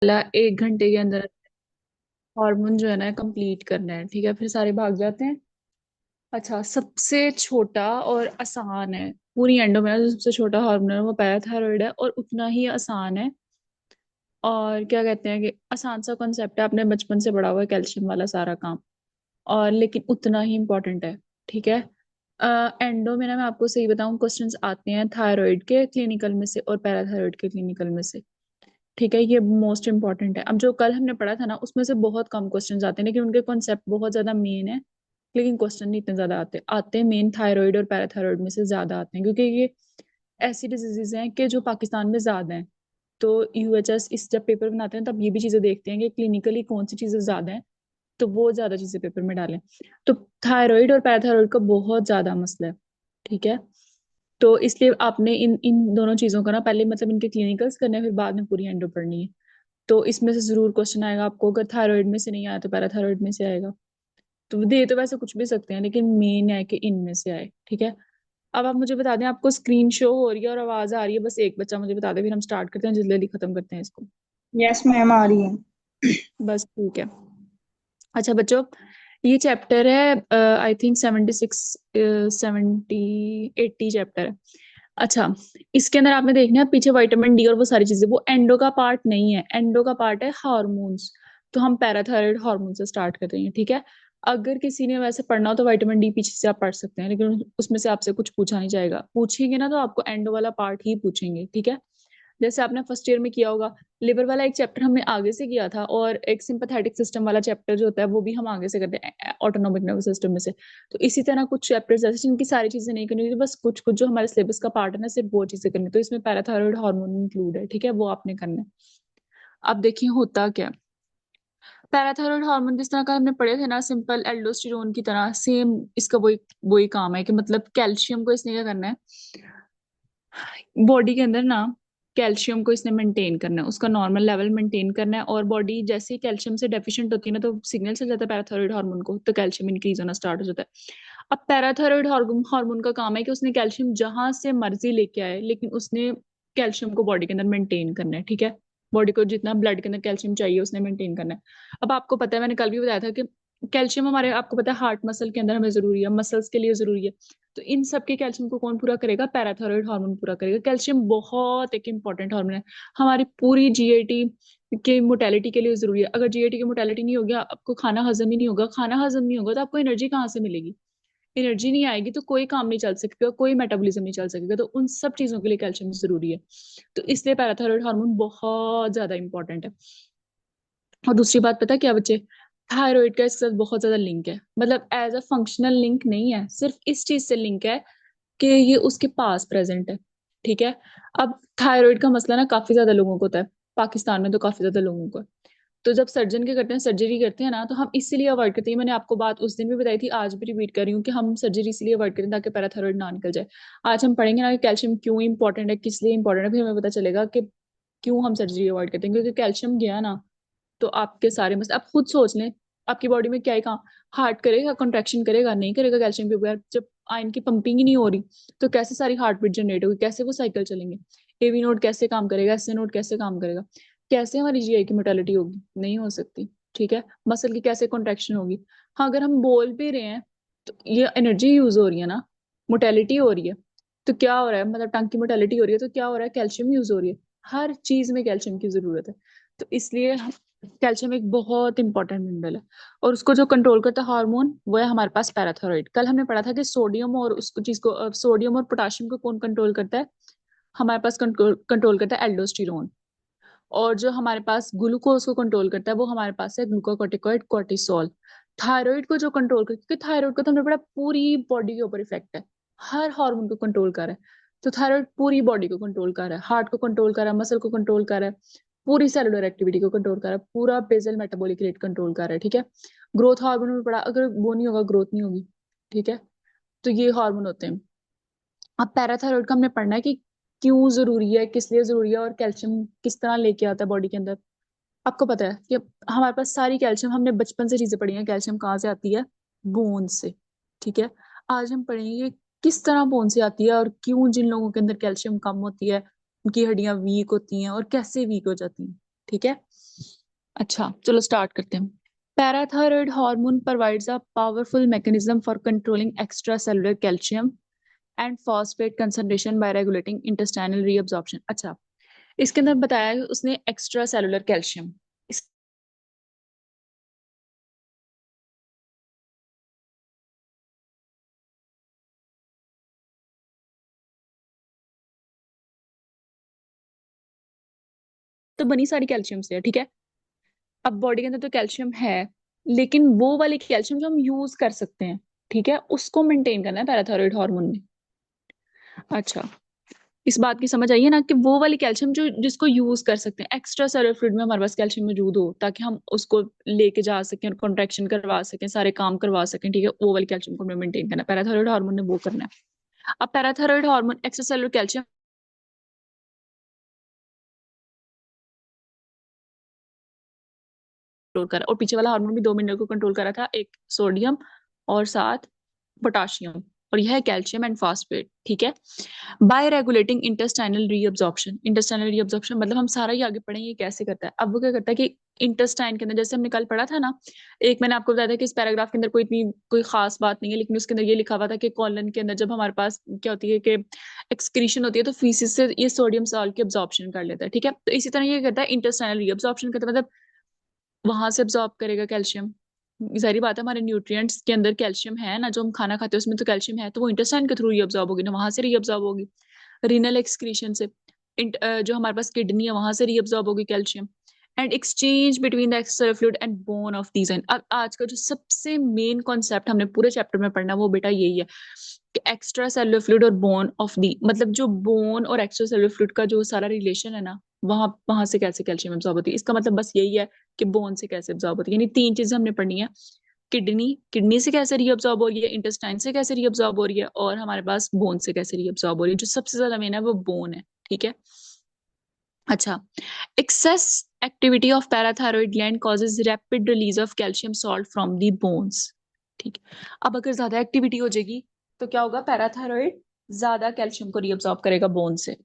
वाला 1 घंटे के अंदर हार्मोन जो है ना कंप्लीट करना है। ठीक है, फिर सारे भाग जाते हैं। अच्छा, सबसे छोटा और आसान है पूरी एंडो में ना, जो सबसे छोटा हार्मोन है वो पैराथायरॉइड है, और उतना ही आसान है। और क्या कहते हैं कि आसान सा कॉन्सेप्ट है, आपने बचपन से पढ़ा हुआ है कैल्शियम वाला सारा काम, और लेकिन उतना ही इम्पोर्टेंट है। ठीक है। एंडो में ना मैं आपको सही बताऊं, क्वेश्चंस आते हैं थायराइड के क्लिनिकल में से और पैराथायराइड के क्लिनिकल में से। ठीक है, ये मोस्ट इंपॉर्टेंट है। अब जो कल हमने पढ़ा था ना, उसमें से बहुत कम क्वेश्चंस आते हैं, लेकिन उनके कॉन्सेप्ट बहुत ज्यादा मेन है। लेकिन क्वेश्चन नहीं इतने ज्यादा आते आते हैं मेन थायराइड और पैराथायराइड में से ज्यादा आते हैं, क्योंकि ये ऐसी डिजीजेज हैं कि जो पाकिस्तान में ज्यादा हैं। तो यूएचएस इस जब पेपर बनाते हैं तब ये भी चीजें देखते हैं कि क्लिनिकली कौन सी चीजें ज्यादा हैं, तो वो ज्यादा चीजें पेपर में डालें। तो थायराइड और पैराथायराइड का बहुत ज्यादा मसला है। ठीक है। तो इसलिए आपने इन इन दोनों चीजों का ना पहले मतलब इनके क्लिनिकल्स करने हैं, फिर बाद में पूरी एंडो पढ़नी है। तो इसमें से जरूर क्वेश्चन आएगा आपको, अगर थायराइड में से नहीं आया तो पैराथायराइड में से आएगा। तो दे तो वैसे कुछ भी सकते हैं, लेकिन मेन है कि इनमें से आए। ठीक है। अब आप मुझे बता दें, आपको स्क्रीन शो हो रही है और आवाज आ रही है? बस एक बच्चा मुझे बता दे, फिर हम स्टार्ट करते हैं, जल्दी जल्दी खत्म करते हैं इसको। यस मैम, आ रही है। बस ठीक है। अच्छा बच्चों, ये चैप्टर है आई थिंक 76, 70, 80 चैप्टर है। अच्छा, इसके अंदर आपने देखना है पीछे विटामिन डी और वो सारी चीजें, वो एंडो का पार्ट नहीं है, एंडो का पार्ट है हार्मोन्स। तो हम पैराथायराइड हार्मोन से स्टार्ट करते हैं। ठीक है। अगर किसी ने वैसे पढ़ना हो तो विटामिन डी पीछे से आप पढ़ सकते हैं, लेकिन उसमें से आपसे कुछ पूछा नहीं जाएगा, पूछेंगे ना तो आपको एंडो वाला पार्ट ही पूछेंगे। ठीक है। जैसे आपने फर्स्ट ईयर में किया होगा, लिवर वाला एक चैप्टर हमने आगे से किया था, और एक सिंपैथेटिक सिस्टम वाला चैप्टर जो होता है वो भी हम आगे से करते हैं ऑटोनॉमिक नर्वस सिस्टम में से। तो इसी तरह कुछ चैप्टर्स ऐसे जिनकी सारी चीजें नहीं करनी होती, बस कुछ कुछ जो हमारे सिलेबस का पार्ट है ना, सिर्फ वो चीजें करनी है। तो इसमें पैराथायरॉइड हार्मोन इंक्लूड है। ठीक है, वो आपने करना है। अब देखिए होता क्या है। पैराथायरॉइड हार्मोन जिस तरह का हमने पढ़े थे ना, सिंपल एल्डोस्टेरोन की तरह सेम, इसका वही वही काम है कि मतलब कैल्शियम को इसने क्या करना है, बॉडी के अंदर ना कैल्शियम को इसने मेंटेन करना है, उसका नॉर्मल लेवल मेंटेन करना है। और बॉडी जैसे ही कैल्शियम से डेफिशिएंट होती है ना, तो सिग्नल चल जाता है पैराथायरॉइड हार्मोन को, तो कैल्शियम इंक्रीज होना स्टार्ट हो जाता है। अब पैराथायरॉइड हार्मोन हार्मोन का काम है कि उसने कैल्शियम जहां से मर्जी लेके आए, लेकिन उसने कैल्शियम को बॉडी के अंदर मेंटेन करना है। ठीक है। बॉडी को जितना ब्लड के अंदर कैल्शियम चाहिए उसने मेंटेन करना है। अब आपको पता है, मैंने कल भी बताया था कि कैल्शियम हमारे, आपको पता है, हार्ट मसल के अंदर हमें जरूरी है, मसल्स के लिए जरूरी है। तो इन सब के कैल्शियम को कौन पूरा करेगा? पैराथायरॉइड हार्मोन पूरा करेगा। कैल्शियम बहुत एक इंपॉर्टेंट हार्मोन है, हमारी पूरी जीआईटी के मोटेलिटी के लिए जरूरी है। अगर जीआईटी की मोटेलिटी नहीं होगी, आपको खाना हजम ही नहीं होगा, खाना हजम नहीं होगा तो आपको एनर्जी कहाँ से मिलेगी? एनर्जी नहीं आएगी तो कोई काम नहीं चल सकेगा, कोई मेटाबॉलिज्म नहीं चल सकेगा। तो उन सब चीजों के लिए कैल्शियम जरूरी है। तो इसलिए पैराथायरॉइड हार्मोन बहुत ज्यादा इंपॉर्टेंट है। और दूसरी बात पता है क्या बच्चे, थायराइड का इसके साथ बहुत ज्यादा लिंक है, मतलब एज अ फंक्शनल लिंक नहीं है, सिर्फ इस चीज से लिंक है कि ये उसके पास प्रेजेंट है। ठीक है। अब थायराइड का मसला ना काफी ज्यादा लोगों को होता है, पाकिस्तान में तो काफी ज्यादा लोगों को है। तो जब सर्जन के करते हैं, सर्जरी करते हैं ना, तो हम इसीलिए अवॉइड करते हैं। मैंने आपको बात उस दिन भी बताई थी, आज भी रिपीट कर रही हूँ कि हम सर्जरी इसलिए अवॉइड करें ताकि पैराथायराइड ना निकल जाए। आज हम पढ़ेंगे ना कि कैल्शियम क्यों इंपॉर्टेंट है, किस लिए इंपॉर्टेंट है, फिर हमें पता चलेगा कि क्यों हम सर्जरी अवॉइड करते हैं। क्योंकि कैल्शियम गया ना, तो आपके सारे मसले आप खुद सोच लें, आपकी बॉडी में क्या ही काम, हार्ट करेगा, कॉन्ट्रैक्शन करेगा? नहीं करेगा कैल्शियम के बगैर। जब आयन की पंपिंग ही नहीं हो रही, तो कैसे सारी हार्ट बीट जनरेट होगी, कैसे वो साइकिल चलेंगे? एवी नोड कैसे काम करेगा, एसए नोड कैसे काम करेगा? कैसे हमारी जीआई की मोटेलिटी होगी? नहीं हो सकती। ठीक है। मसल की कैसे कॉन्ट्रैक्शन होगी? हाँ, अगर हम बोल भी रहे हैं तो ये एनर्जी यूज हो रही है ना, मोटेलिटी हो रही है। तो क्या हो रहा है, मतलब टंग की मोटेलिटी हो रही है, तो क्या हो रहा है, कैल्शियम यूज हो रही है। हर चीज में कैल्शियम की जरूरत है। तो इसलिए कैल्शियम एक बहुत इंपॉर्टेंट मिनरल है। और उसको जो कंट्रोल करता है हार्मोन, वो है हमारे पास पैराथायराइड। कल हमने पढ़ा था कि सोडियम और उसको चीज को सोडियम और पोटाशियम को कौन कंट्रोल करता है? हमारे पास कंट्रोल कंट्रोल करता है एल्डोस्टेरोन। और जो हमारे पास ग्लूकोज को कंट्रोल करता है, वो हमारे पास है ग्लूकोकोर्टिकोइड कोर्टिसोल। थायराइड को जो कंट्रोल करता है, क्योंकि थायराइड को तो हमने पढ़ा पूरी बॉडी के ऊपर इफेक्ट है, हर हार्मोन को कंट्रोल कर रहा है। तो थायराइड पूरी बॉडी को कंट्रोल कर रहा है, हार्ट को कंट्रोल कर रहा है, मसल को कंट्रोल कर रहा है, पूरी सेलुलर एक्टिविटी को कंट्रोल कर रहा है, पूरा बेसल मेटाबॉलिक रेट कंट्रोल कर रहा है। ठीक है। ग्रोथ हार्मोन में पढ़ा, अगर वो नहीं होगा ग्रोथ नहीं होगी। ठीक है। तो ये हार्मोन होते हैं। अब पैराथायराइड का हमने पढ़ना है कि क्यों जरूरी है, किस लिए जरूरी है, और कैल्शियम किस तरह लेके आता है बॉडी के अंदर। आपको पता है कि हमारे पास सारी कैल्शियम, हमने बचपन से चीजें पढ़ी हैं, कैल्शियम कहाँ से आती है? बोन से। ठीक है। आज हम पढ़ेंगे किस तरह बोन से आती है, और क्यों जिन लोगों के अंदर कैल्शियम कम होती है उनकी हड्डियां वीक होती हैं, और कैसे वीक हो जाती हैं। ठीक है। अच्छा चलो स्टार्ट करते हैं। Parathyroid hormone provides a powerful mechanism for controlling extra cellular calcium and phosphate concentration bye regulating intestinal reabsorption. अच्छा, इसके अंदर बताया है उसने एक्स्ट्रा सेलुलर कैल्शियम, इस तो बनी सारी कैल्शियम से है, ठीक है। अब बॉडी के अंदर तो कैल्शियम है, लेकिन वो वाली कैल्शियम जो हम यूज कर सकते हैं, ठीक है, उसको मेंटेन करना है पैराथायरॉयड हार्मोन में। अच्छा, इस बात की समझ आई है ना कि वो वाली कैल्शियम जो जिसको यूज कर सकते हैं, एक्स्ट्रा सेलुलर फ्लूइड में हमारे पास कैल्शियम मौजूद हो ताकि हम उसको लेके जा सकें और कॉन्ट्रेक्शन करवा सकें, सारे काम करवा सकें, ठीक है, वो वाली कैल्शियम को हमें मेंटेन करना है। पैराथायरॉयड हार्मोन ने वो करना है। अब parathyroid hormone extra cellular calcium control करा, और पीछे वाला हार्मोन भी 2 मिनट को कंट्रोल करा था, एक सोडियम और साथ पोटाशियम, और यह है कैल्शियम एंड फॉस्फेट, ठीक है। Bye regulating intestinal reabsorption, intestinal reabsorption मतलब हम सारा ही आगे पढ़ेंगे कैसे करता है। अब वो क्या करता है कि इंटेस्टाइन के अंदर, जैसे हमने कल पढ़ा था ना, एक मैंने आपको बताया था कि इस पैराग्राफ के अंदर कोई खास बात नहीं है, लेकिन उसके अंदर ये लिखा हुआ था कि कॉलन के अंदर जब हमारे पास क्या होती है कि एक्सक्रीशन होती है तो फीसिस से ये सोडियम सॉल्ट की अब्जॉर्प्शन कर लेता है, ठीक है। तो इसी तरह ये करता है इंटेस्टाइनल रीअब्जॉर्प्शन करता है, मतलब वहां से अब्जॉर्ब करेगा कैल्शियम। जाहिर बात है, हमारे न्यूट्रिएंट्स के अंदर कैल्शियम है ना, जो हम खाना खाते हैं उसमें तो कैल्शियम है, तो वो इंटेस्टाइन के थ्रू रीअब्जॉर्ब होगी ना, वहां से रीअब्जॉर्ब होगी। रीनल एक्सक्रीशन से जो हमारे पास किडनी है वहां से रीअब्जॉर्ब होगी calcium. And exchange between the extra fluid and bone of these and, अब आज का जो सबसे मेन कॉन्सेप्ट हमने पूरे चैप्टर में पढ़ना वो बेटा यही है कि एक्स्ट्रा सेलुलर फ्लूइड और बोन ऑफ दी, मतलब जो बोन और एक्स्ट्रा सेलुलर फ्लूइड का जो सारा रिलेशन है ना, वहां वहां से कैसे कैल्शियम एब्जॉर्ब होती है। इसका मतलब बस यही है कि बोन से कैसे एब्जॉर्ब होती है, यानी 3 चीजें हमने पढ़नी है। किडनी किडनी से कैसे रीअब्जॉर्ब हो रही है, इंटेस्टाइन से कैसे रीअब्जॉर्ब हो रही है, और हमारे पास बोन से कैसे रीअब्जॉर्ब हो रही है। जो सबसे ज्यादा मेन है वो बोन है, ठीक है। अच्छा, excess activity of parathyroid gland causes rapid release of calcium salt from the bones, ठीक है। अब अगर ज्यादा एक्टिविटी हो जाएगी तो क्या होगा, पैराथायरॉइड ज्यादा कैल्शियम को रीअब्सॉर्ब करेगा बोन से,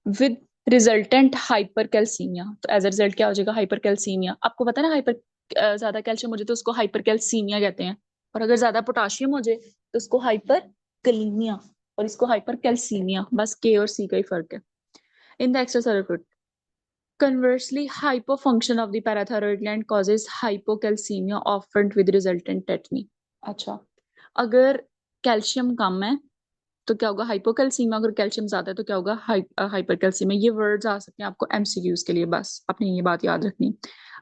विद रिजल्टेंट हाइपरकैल्सीमिया। तो एज अ रिजल्ट क्या हो जाएगा, हाइपरकैल्सीमिया। आपको पता है ना, हाइपर ज्यादा कैल्शियम हो जाए तो उसको हाइपरकैल्सीमिया कहते हैं, और अगर ज्यादा पोटाशियम हो जाए तो उसको हाइपरकलीमिया, और इसको हाइपरकैल्सीमिया। बस के और सी का ही फर्क है। इन the extra conversely, hypofunction of the parathyroid gland causes hypocalcemia, often with resultant tetany. अच्छा, अगर कैल्शियम कम है तो क्या होगा, हाइपोकैल्सीमिया। अगर कैल्शियम ज्यादा है तो क्या होगा, हाइपरकैल्सीमिया। ये वर्ड्स आ सकते हैं आपको एमसीक्यूज के लिए, बस आपने ये बात याद रखनी।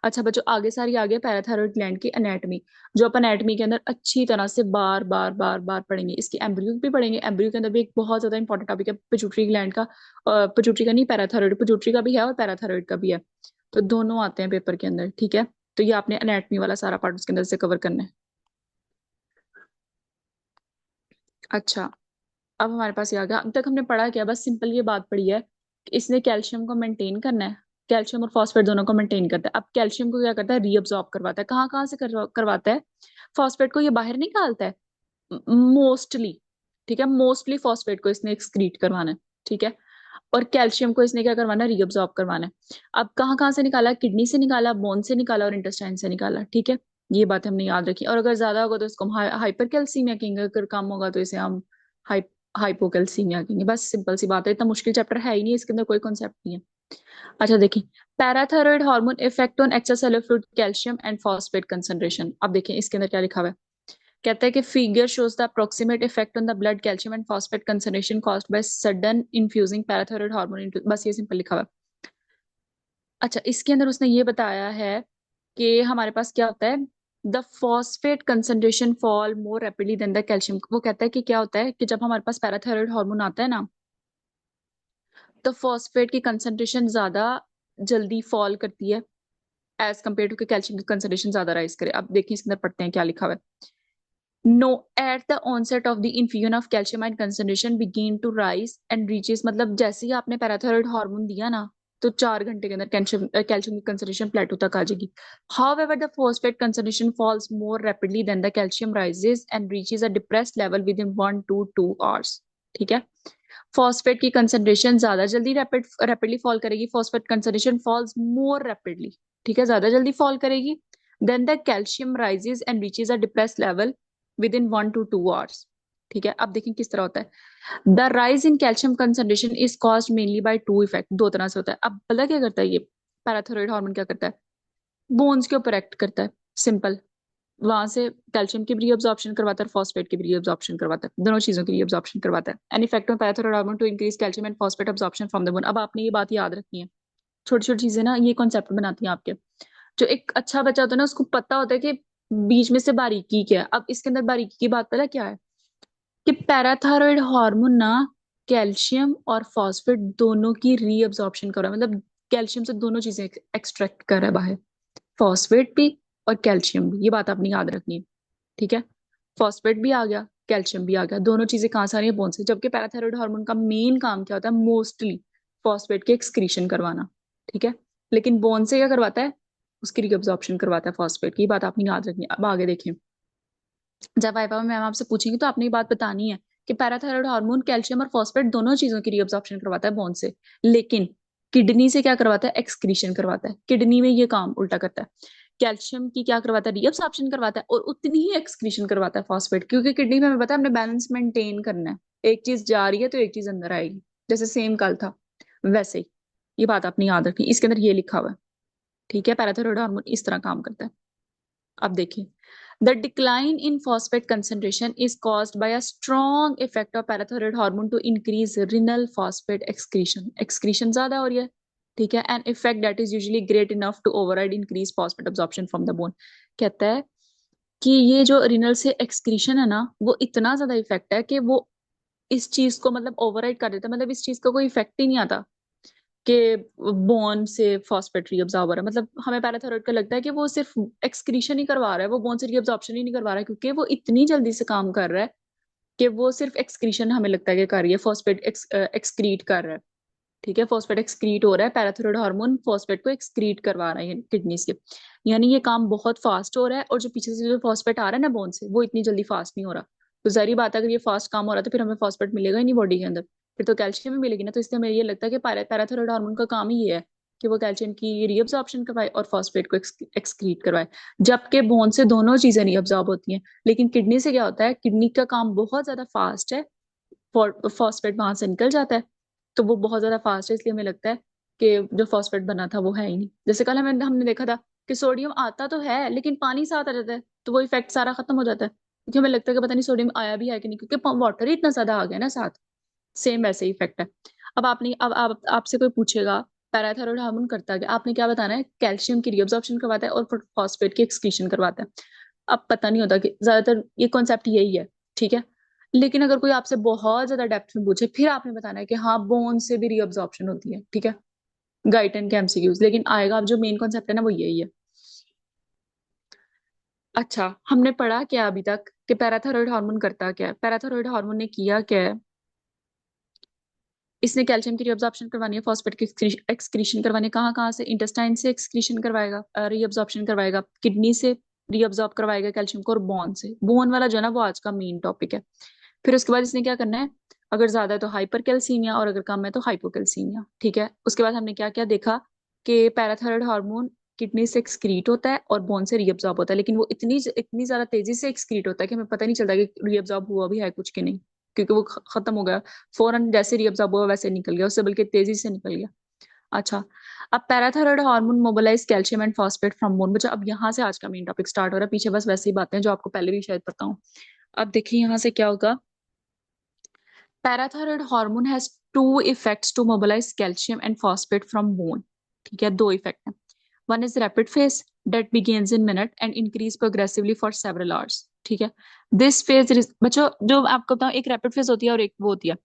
अच्छा बच्चों, आगे सारी आगे पैराथायरॉइड ग्लैंड की एनाटॉमी, जो अपन एनाटॉमी के अंदर अच्छी तरह से बार बार बार बार पढ़ेंगे। इसकी एम्ब्रियो भी पढ़ेंगे, एम्ब्रियो के अंदर भी एक बहुत ज्यादा इंपॉर्टेंट टॉपिक है पिट्यूटरी ग्लैंड का। पिट्यूटरी का नहीं, पैराथायरॉइड, पिट्यूटरी का भी है और पैराथायरॉइड का भी है, तो दोनों आते हैं पेपर के अंदर, ठीक है। तो ये आपने एनाटॉमी वाला सारा पार्ट उसके अंदर से कवर करना है। अच्छा, अब हमारे पास ये आ गया। अब तक हमने पढ़ा क्या, बस सिंपल ये बात पढ़ी है कि इसने कैल्शियम को मेंटेन करना है, कैल्शियम और फॉस्फेट दोनों को मेंटेन करता है। अब कैल्शियम को क्या करता है, रीअब्सॉर्ब करवाता है। कहाँ कहाँ से करवाता है, फॉस्फेट को ये बाहर निकालता है मोस्टली, ठीक है। मोस्टली फॉस्फेट को इसने एक्सक्रीट करवाना है, ठीक है, और कैल्शियम को इसने क्या करवाना है, रीअब्सॉर्ब करवाना है। अब कहाँ कहाँ से निकाला, किडनी से निकाला, बोन से निकाला और इंटेस्टाइन से निकाला, ठीक है। ये बात हमने याद रखी। और अगर ज्यादा होगा तो इसको हम हाइपर कैल्सीमिया कहेंगे, अगर कम होगा तो इसे हम हाइपोकैल्सीमिया कहेंगे। बस सिंपल सी बात है, इतना मुश्किल चैप्टर है ही नहीं, इसके अंदर कोई कॉन्सेप्ट नहीं है। अच्छा देखिए, parathyroid hormone effect on extracellular fluid calcium and phosphate concentration. अब देखिए इसके अंदर क्या लिखा हुआ है, कहता है कि figure shows the approximate effect on the blood calcium and phosphate concentration caused by sudden infusing parathyroid hormone into, बस ये सिंपल लिखा हुआ है। अच्छा, इसके अंदर उसने ये बताया है कि हमारे पास क्या होता है, the phosphate concentration fall more rapidly than the calcium. वो कहता है कि क्या होता है कि जब हमारे पास पैराथायरॉइड हार्मोन आता है ना, तो फॉस्फेट की कंसंट्रेशन ज्यादा जल्दी फॉल करती है एज कम्पेयर टू कि कैल्शियम की कंसंट्रेशन ज्यादा राइज करे। अब देखिए इसके अंदर पढ़ते हैं क्या लिखा हुआ है। No, at the onset of the infusion of calcium ion concentration begin to rise and reaches, मतलब जैसे ही आपने पैराथायरॉइड हार्मोन दिया ना, तो 4 घंटे के अंदर कैल्शियम की कंसंट्रेशन प्लेटो तक आ जाएगी। However the phosphate concentration falls more rapidly than the calcium rises and reaches a depressed level within 1 to 2 hours, ठीक है। फॉस्फेट की कंसंट्रेशन ज्यादा जल्दी रैपिडली फॉल करेगी, phosphate concentration falls more rapidly, ठीक है, ज्यादा जल्दी फॉल करेगी। Then the calcium rises and reaches a depressed level within 1 to 2 hours। ठीक है, अब देखें किस तरह होता है। The rise in calcium concentration is caused mainly by two effect, दो तरह से होता है। अब पता क्या करता है ये पैराथायरॉइड हार्मोन, क्या करता है, बोन्स के ऊपर एक्ट करता है, सिंपल। वहां से कैल्शियम की भी रीअब्जॉर्प्शन करवाता है, फॉस्फेट की भी रीअब्जॉर्प्शन करवाता है, दोनों चीजों की रीअब्जॉर्प्शन करवाता है। An effect of parathyroid hormone to increase calcium and phosphate absorption from the bone. अब आपने ये बात याद रखनी है, छोटी छोटी चीजें ना ये कॉन्सेप्ट बनाती हैं आपके। जो एक अच्छा बच्चा होता है ना, उसको पता होता है कि बीच में से बारीकी क्या है। अब इसके अंदर बारीकी की बात पता क्या है, कि पैराथायरॉइड हार्मोन ना कैल्शियम और फॉस्फेट दोनों की रीअब्जॉर्प्शन कर रहा है, मतलब कैल्शियम से दोनों चीजें एक्सट्रैक्ट कर रहा है बाहर, फॉस्फेट भी और कैल्शियम भी। ये बात आपने याद रखनी है, ठीक है। फॉस्फेट भी आ गया, कैल्शियम भी आ गया, दोनों चीजें कहाँ से आ रही है, बोन से। जबकि पैराथायरॉइड हार्मोन का मेन काम क्या होता है, मोस्टली फॉस्फेट के एक्सक्रीशन करवाना, ठीक है। लेकिन बोन से क्या करवाता है, उसकी रिअब्जॉर्प्शन करवाता है फॉस्फेट की। बात आपने याद रखनी है। अब आगे देखें, जब वाइवा में मैम आपसे पूछेंगी तो आपने ये बात बतानी है कि पैराथायरॉइड हार्मोन कैल्शियम और फॉस्फेट दोनों चीजों की रिअब्जॉर्प्शन करवाता है बोन से, लेकिन किडनी से क्या करवाता है, एक्सक्रीशन करवाता है। किडनी में ये काम उल्टा करता है, कैल्शियम की क्या करवाता है, रीअब्सॉर्प्शन करवाता है, और उतनी ही एक्सक्रीशन करवाता है फॉस्फेट, क्योंकि किडनी में हमें पता है हमने बैलेंस मेंटेन करना है, एक चीज जा रही है तो एक चीज अंदर आएगी, जैसे सेम कल था वैसे ही। ये बात आपने याद रखनी, इसके अंदर ये लिखा हुआ है, ठीक है। पैराथायरॉइड हार्मोन इस तरह काम करता है। अब देखिए, the decline in phosphate concentration is caused by a strong effect of parathyroid hormone to increase renal phosphate excretion. Excretion ज्यादा हो रही है, ठीक है, an effect that is usually great enough to override increase phosphate absorption from the bone. कहता है कि ये जो रिनल से एक्सक्रीशन है ना, वो इतना ज्यादा इफेक्ट है कि वो इस चीज को मतलब ओवरराइड कर देता है, मतलब इस चीज का कोई इफेक्ट ही नहीं आता कि बोन से फॉस्फेट रीअब्सॉर्ब हो रहा है। मतलब हमें पैराथायरॉइड का लगता है कि वो सिर्फ एक्सक्रीशन ही करवा रहा है, वो बोन से रीअब्सॉर्प्शन ही नहीं करवा रहा है, क्योंकि वो इतनी जल्दी से काम कर रहा है कि वो सिर्फ एक्सक्रीशन हमें लगता है कि कर रही है, फॉस्फेट एक्सक्रीट कर रहा है, ठीक है। फॉस्फेट एक्सक्रीट हो रहा है, पैराथायरॉइड हार्मोन फॉस्फेट को एक्सक्रीट करवा रहा है किडनी से, यानी ये काम बहुत फास्ट हो रहा है। और जो पीछे से जो फॉस्फेट आ रहा है ना बोन से, वो इतनी जल्दी फास्ट नहीं हो रहा। तो जाहिर बात है, अगर ये फास्ट काम हो रहा है तो फिर हमें फॉस्फेट मिलेगा ही नहीं बॉडी के अंदर, फिर तो कैल्शियम ही मिलेगी ना। तो इसलिए हमें ये लगता है कि पैराथायरॉइड हार्मोन का काम ही ये है कि वो कैल्शियम की रीअब्जॉर्प्शन करवाए और फॉस्फेट को एक्सक्रीट करवाए। जबकि बोन से दोनों चीजें रीअब्जॉर्ब होती हैं, लेकिन किडनी से क्या होता है, किडनी का काम बहुत ज्यादा फास्ट है, फॉस्फेट वहां से निकल जाता है, तो वो बहुत ज्यादा फास्ट है, इसलिए हमें लगता है कि जो फॉस्फेट बना था वो है ही नहीं। जैसे कल हमें हमने देखा था कि सोडियम आता तो है लेकिन पानी साथ आ जाता है, तो वो इफेक्ट सारा खत्म हो जाता है, क्योंकि हमें लगता है कि पता नहीं सोडियम आया भी है कि नहीं, क्योंकि वाटर ही इतना ज्यादा आ गया ना साथ। सेम वैसे ही इफेक्ट है। अब आपने अब आप आपसे कोई पूछेगा पैराथायरॉइड हार्मोन करता है क्या, आपने क्या बताना है, कैल्शियम की रीअब्जॉर्प्शन करवाता है और फॉस्फेट की एक्सक्रीशन करवाता है। अब पता नहीं होता कि ज्यादातर ये कॉन्सेप्ट यही है, ठीक है। लेकिन अगर कोई आपसे बहुत ज्यादा डेप्थ में पूछे, फिर आपने बताना है कि हाँ बोन से भी रीअब्जॉर्प्शन होती है, ठीक है। गाइटन के एमसीक्यूज, लेकिन आएगा अब जो मेन कॉन्सेप्ट है ना वो यही है। अच्छा, हमने पढ़ा क्या अभी तक कि पैराथायरॉइड हार्मोन करता क्या है। पैराथायरॉइड हार्मोन ने किया क्या है, इसने कैल्शियम की रीअब्जॉर्प्शन करवानी है, फॉस्फेट की एक्सक्रीशन करवानी है। कहाँ कहाँ से, इंटेस्टाइन से एक्सक्रीशन करवाएगा, रीअब्जॉर्प्शन करवाएगा, किडनी से रीअब्जॉर्ब करवाएगा कैल्शियम को, और बोन से। बोन वाला जो है ना वो आज का मेन टॉपिक है। फिर उसके बाद इसने क्या करना है, अगर ज्यादा है तो हाइपर कैल्सीमिया और अगर कम है तो हाइपोकैल्सीमिया, ठीक है। उसके बाद हमने क्या क्या देखा कि पैराथायरॉइड हार्मोन किडनी से एक्सक्रीट होता है और बोन से रीअब्जॉर्ब होता है, लेकिन वो इतनी इतनी ज्यादा तेजी से एक्सक्रीट होता है कि हमें पता नहीं चलता कि रीअब्जॉर्ब हुआ भी है कुछ कि नहीं, क्योंकि वो खत्म हो गया फौरन, जैसे रीअब्जॉर्ब हुआ वैसे निकल गया, उससे बल्कि तेजी से निकल गया। अच्छा, अब parathyroid hormone mobilize calcium and phosphate from bone. बच्चा अब यहाँ से आज का मेन टॉपिक स्टार्ट हो रहा है, पीछे बस वैसी बातें जो आपको पहले भी शायद पता हो। अब देखिए यहाँ से क्या होगा, parathyroid hormone has two effects to mobilize calcium and phosphate from bone, ठीक है, दो इफेक्ट है। One is rapid phase that begins in minute and increase progressively for several hours, ठीक है। दिस फेज बच्चों जो आपको बताऊं, एक रैपिड फेज होती है और एक वो होती है,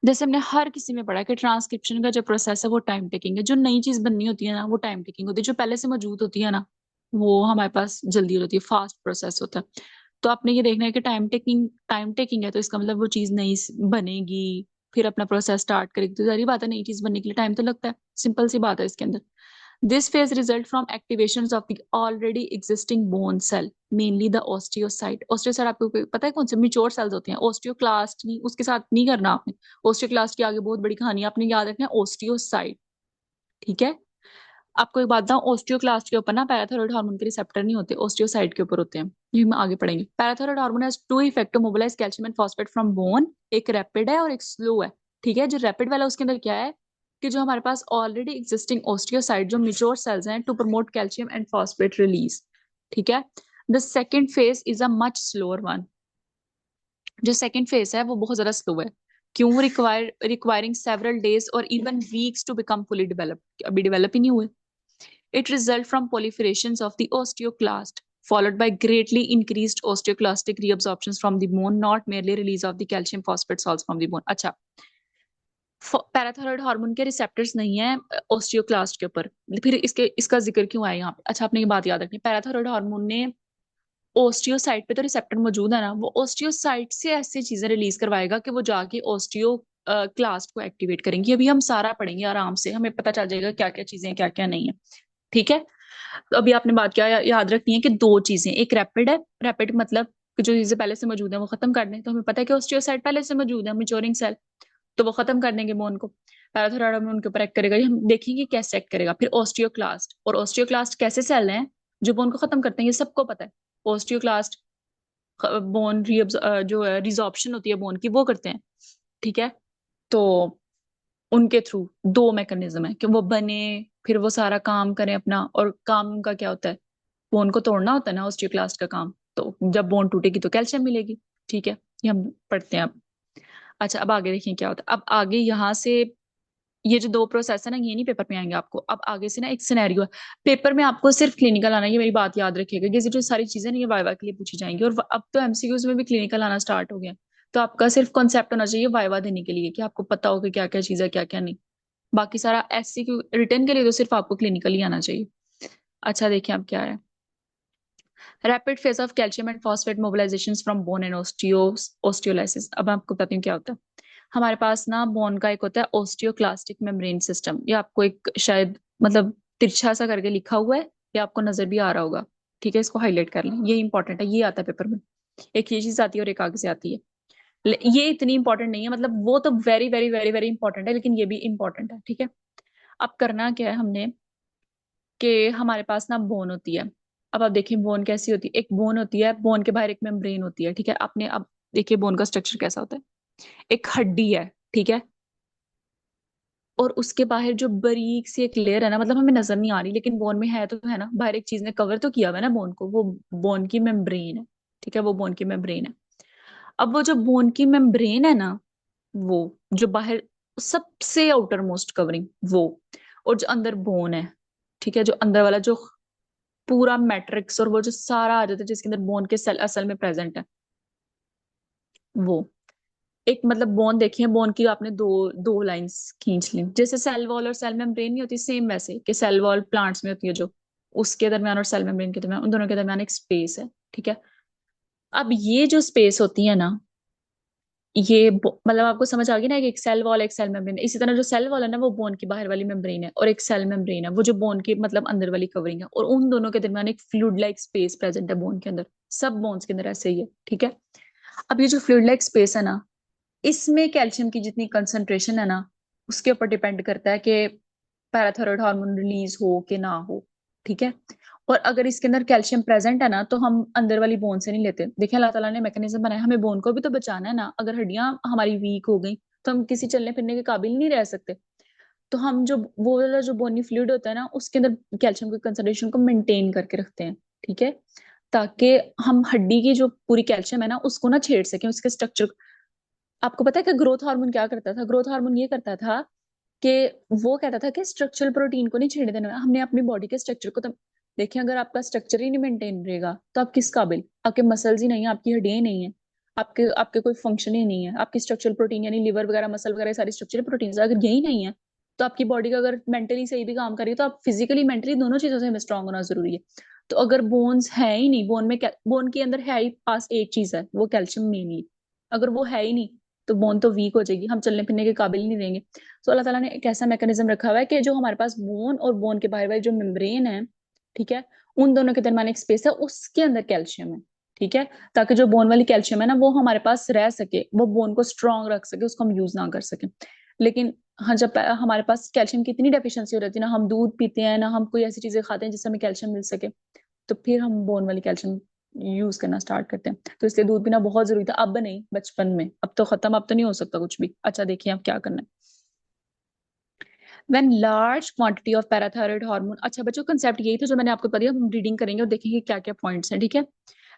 जैसे हमने हर किसी में पढ़ा है कि ट्रांसक्रिप्शन का जो प्रोसेस है वो टाइम टेकिंग है, जो नई चीज बननी होती है ना वो टाइम टेकिंग होती है, जो पहले से मौजूद होती है ना वो हमारे पास जल्दी होती है, फास्ट प्रोसेस होता है। तो आपने ये देखना है कि टाइम टेकिंग है, तो इसका मतलब वो चीज नई बनेगी, फिर अपना प्रोसेस स्टार्ट करेगी, तो सारी बात है नई चीज बनने के लिए टाइम तो लगता है, सिंपल सी बात है इसके अंदर। This phase result from activations of the already existing bone cell, mainly the osteocyte. Osteocyte आपको पता है कौन से मेच्योर सेल्स होते हैं? ओस्टियोक्लास्ट नहीं, उसके साथ नहीं करना आपने। ओस्टियोक्लास्ट की आगे बहुत बड़ी कहानी है, आपने याद रखना है ओस्टियोसाइट। ठीक है, आपको एक बात बताऊं, ओस्टियोक्लास्ट के ऊपर ना पैराथायरॉइड हार्मोन के रिसेप्टर नहीं होते, ओस्टियोसाइट के ऊपर होते हैं। ये हम आगे पढ़ेंगे। Parathyroid hormone has two effect to mobilize calcium and phosphate from bone. एक रैपिड है और एक स्लो है। ठीक है, जो रैपिड वाला उसके अंदर क्या है कि जो हमारे पास ऑलरेडी एग्जिस्टिंग ओस्टियोसाइट जो मेच्योर सेल्स हैं to promote calcium and phosphate release. ठीक है, the second phase is a much slower one. जो सेकेंड फेज है वो बहुत ज्यादा स्लो है। क्यों? रिक्वायरिंग सेवरल डेज और even weeks to become fully develop. अभी डेवलप ही नहीं हुए। It results from proliferations of the osteoclast, followed by greatly increased osteoclastic reabsorptions from the bone, not merely release of the calcium phosphate salts from the bone. अच्छा, parathyroid hormone के receptors नहीं है osteoclast के ऊपर, फिर इसका जिक्र क्यों आया यहाँ पे? अच्छा, आपने ये बात याद रखनी, पैराथायरॉइड हार्मोन ने ओस्टियोसाइट पे तो रिसेप्टर मौजूद है ना, वो ओस्टियोसाइट से ऐसी चीजें रिलीज करवाएगा कि वो जाके ओस्टियो क्लास्ट को एक्टिवेट करेंगी। अभी हम सारा पढ़ेंगे आराम से, हमें पता चल जाएगा क्या क्या चीजें क्या क्या नहीं है। ठीक है, तो अभी आपने बात क्या याद रखनी है कि दो चीजें, एक रैपिड है, रैपिड मतलब कि जो चीजें पहले से मौजूद है वो खत्म कर दें। तो हमें पता है कि ओस्टियोसाइट पहले से मौजूद है, मेच्योरिंग सेल, तो वो खत्म कर देंगे बोन को। पैराथायरॉइड हार्मोन के ऊपर एक्ट करेगा, ये हम देखेंगे कैसे एक्ट करेगा। फिर ओस्टियोक्लास्ट, और ओस्टियोक्लास्ट कैसे सेल हैं जो बोन को खत्म करते हैं, ये सबको पता है। ओस्टियोक्लास्ट बोन जो रिजॉर्प्शन होती है बोन की वो करते हैं। ठीक है, तो उनके थ्रू दो मैकेनिज्म है कि वो बने, फिर वो सारा काम करें अपना। और काम का क्या होता है? बोन को तोड़ना होता है ना ओस्टियोक्लास्ट का काम। तो जब बोन टूटेगी तो कैल्शियम मिलेगी। ठीक है, ये हम पढ़ते हैं अब। अच्छा, अब आगे देखिए क्या होता है। अब आगे यहाँ से ये जो दो प्रोसेस है ना, ये नहीं पेपर में आएंगे आपको। अब आगे से ना एक सिनेरियो है, पेपर में आपको सिर्फ क्लिनिकल आना है, ये मेरी बात याद रखिएगा। ये जो सारी चीजें ना ये वाइवा के लिए पूछी जाएंगी, और अब तो एमसीक्यूज में भी क्लिनिकल आना स्टार्ट हो गया। तो आपका सिर्फ कॉन्सेप्ट होना चाहिए वाइवा देने के लिए कि आपको पता हो कि क्या क्या चीज है क्या क्या नहीं। बाकी सारा एससीक्यू रिटर्न के लिए तो सिर्फ आपको क्लिनिकल ही आना चाहिए। अच्छा, देखिए अब क्या है। Rapid phase of calcium and phosphate mobilization from bone and osteolysis. अब मैं आपको बताती हूँ क्या होता है। हमारे पास ना बोन का एक होता है ओस्टियोक्लास्टिक मेम्ब्रेन सिस्टम। ये आपको एक शायद मतलब तिरछा सा करके लिखा हुआ है, ये आपको नजर भी आ रहा होगा। ठीक है, इसको हाईलाइट कर लें, ये इंपॉर्टेंट है, ये आता है पेपर में। एक ये चीज आती है और एक आगे से आती है। ये इतनी इंपॉर्टेंट नहीं है, मतलब वो तो very very very very important है, लेकिन ये भी इंपॉर्टेंट है। ठीक है, अब करना क्या है हमने कि हमारे पास ना बोन होती है। अब आप देखिए बोन कैसी होती है। एक बोन होती है, बोन के बाहर एक मेम्ब्रेन होती है। ठीक है, आपने अब देखिए बोन का स्ट्रक्चर कैसा होता है। एक हड्डी है, ठीक है, और उसके बाहर जो बारीक सी एक लेयर है ना, मतलब हमें नजर नहीं आ रही लेकिन बोन में है तो है ना, बाहर एक चीज ने कवर तो किया हुआ है ना बोन को, वो बोन की मेम्ब्रेन है। ठीक है, वो बोन की मेम्ब्रेन है। अब वो जो बोन की मेम्ब्रेन है ना, वो जो बाहर सबसे आउटर मोस्ट कवरिंग वो, और जो अंदर बोन है, ठीक है, जो अंदर वाला जो पूरा मैट्रिक्स और वो जो सारा आ जाता है जिसके अंदर बोन के सेल असल में प्रेजेंट है, वो एक मतलब बोन देखिए, बोन की आपने दो दो लाइंस खींच ली, जैसे सेल वॉल और सेल मेम्ब्रेन नहीं होती, सेम वैसे कि सेल वॉल प्लांट्स में होती है जो, उसके दरमियान और सेल मेम्ब्रेन के दरमियान, उन दोनों के दरमियान एक स्पेस है। ठीक है, अब ये जो स्पेस होती है ना, ये मतलब आपको समझ आ गई ना कि एक सेल वॉल एक सेल मेम्ब्रेन। इसी तरह जो सेल वॉल है ना वो बोन की बाहर वाली मेम्ब्रेन है, और एक सेल मेम्ब्रेन है वो जो बोन की मतलब अंदर वाली कवरिंग है, और उन दोनों के दरमियान एक फ्लूइड लाइक स्पेस प्रेजेंट है बोन के अंदर। सब बोन्स के अंदर ऐसे ही है। ठीक है, अब ये जो फ्लूइड लाइक स्पेस है ना, इसमें कैल्शियम की जितनी कंसंट्रेशन है ना, उसके ऊपर डिपेंड करता है कि पैराथायरॉइड हार्मोन रिलीज हो कि ना हो। ठीक है, और अगर इसके अंदर कैल्शियम प्रेजेंट है ना, तो हम अंदर वाली बोन से नहीं लेते। देखिए अल्लाह ताला ने मैकेनिज्म बनाया, हमें बोन को भी तो बचाना है ना। अगर हड्डियां हमारी वीक हो गई तो हम किसी चलने फिरने के काबिल नहीं रह सकते। तो हम जो वो वाला जो बोनी फ्लूइड होता है ना, उसके अंदर कैल्शियम की कंसंट्रेशन को मेंटेन करके रखते हैं। ठीक है, ताकि हम हड्डी की जो पूरी कैल्शियम है ना उसको ना छेड़ सकें, उसके स्ट्रक्चर। आपको पता है कि ग्रोथ हार्मोन क्या करता था? ग्रोथ हार्मोन ये करता था कि वो कहता था कि स्ट्रक्चरल प्रोटीन को नहीं छेड़ने देना। हमने अपनी बॉडी के स्ट्रक्चर को तो देखिए, अगर आपका स्ट्रक्चर ही नहीं मेंटेन रहेगा तो आप किस काबिल? आपके मसल्स ही नहीं है, आपकी हड्डियां ही नहीं है, आपके आपके कोई फंक्शन ही नहीं है, आपकी स्ट्रक्चरल प्रोटीन यानी लिवर वगैरह मसल वगैरह सारी स्ट्रक्चरल प्रोटीन अगर यही नहीं है, तो आपकी बॉडी का अगर मेंटली सही भी काम करिए तो आप फिजिकली मेंटली दोनों चीजों से हमें स्ट्रांग होना जरूरी है। तो अगर बोन्स है ही नहीं, बोन के अंदर है ही पास एक चीज है वो कैल्शियम मेनली, अगर वो है ही नहीं तो बोन तो वीक हो जाएगी, हम चलने फिरने के काबिल ही नहीं रहेंगे। तो अल्लाह ताला ने एक ऐसा मैकेनिज्म रखा हुआ है कि जो हमारे पास बोन और बोन के बाहर वाली जो मेम्ब्रेन है, ठीक है, उन दोनों के दरमियान एक स्पेस है, उसके अंदर कैल्शियम है, ठीक है, ताकि जो बोन वाली कैल्शियम है ना वो हमारे पास रह सके, वो बोन को स्ट्रांग रख सके, उसको हम यूज ना कर सके। लेकिन हाँ, जब हमारे पास कैल्शियम की इतनी डेफिशिएंसी हो जाती है ना, हम दूध पीते हैं ना, हम कोई ऐसी चीजें खाते हैं जिससे हमें कैल्शियम मिल सके, तो फिर हम बोन वाली कैल्शियम यूज करना स्टार्ट करते हैं। तो इसलिए दूध पीना बहुत जरूरी था, अब नहीं, बचपन में, अब तो खत्म, अब तो नहीं हो सकता कुछ भी। अच्छा देखिए अब क्या करना है। When large quantity of parathyroid hormone, अच्छा बच्चों कंसेप्ट यही था जो मैंने आपको बताया, हम रीडिंग करेंगे और देखेंगे क्या क्या पॉइंट्स हैं, ठीक है।